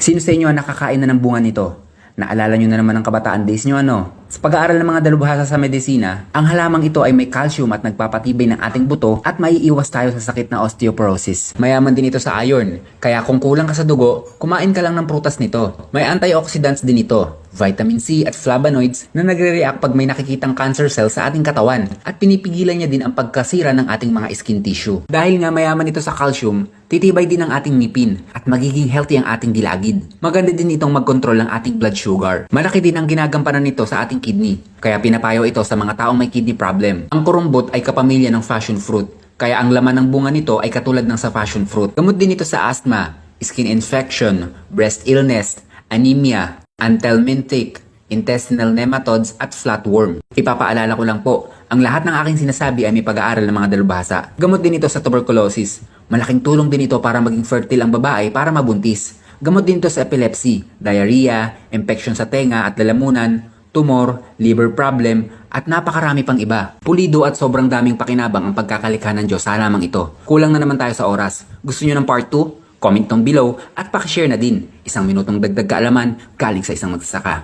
Sino sa inyo ang nakakain na ng bunga nito? Naalala nyo na naman ang kabataan days nyo ano? Sa pag-aaral ng mga dalubhasa sa medisina, ang halamang ito ay may calcium at nagpapatibay ng ating buto at maiiwas tayo sa sakit na osteoporosis. Mayaman din ito sa iron, kaya kung kulang ka sa dugo, kumain ka lang ng prutas nito. May antioxidants din ito, vitamin C at flavonoids na nagre-react pag may nakikitang cancer cell sa ating katawan at pinipigilan niya din ang pagkasira ng ating mga skin tissue. Dahil nga mayaman ito sa calcium, titibay din ang ating ngipin at magiging healthy ang ating dilagid. Maganda din itong mag-control ng ating blood sugar. Malaki din ang ginagampanan nito sa ating kidney, kaya pinapayo ito sa mga taong may kidney problem. Ang kurumbot ay kapamilya ng passion fruit, kaya ang laman ng bunga nito ay katulad ng sa passion fruit. Gamot din ito sa asthma, skin infection, breast illness, anemia, anthelmintic, intestinal nematodes at flatworm. Ipapaalala ko lang po, ang lahat ng aking sinasabi ay may pag-aaral ng mga dalubhasa. Gamot din ito sa tuberculosis. Malaking tulong din ito para maging fertile ang babae para mabuntis. Gamot din ito sa epilepsy, diarrhea, infection sa tenga at lalamunan, tumor, liver problem, at napakarami pang iba. Pulido at sobrang daming pakinabang ang pagkakalikha ng Diyos sa lamang ito. Kulang na naman tayo sa oras. Gusto nyo ng part 2? Comment down below at pakishare na din. 1 minutong dagdag kaalaman galing sa isang magsasaka.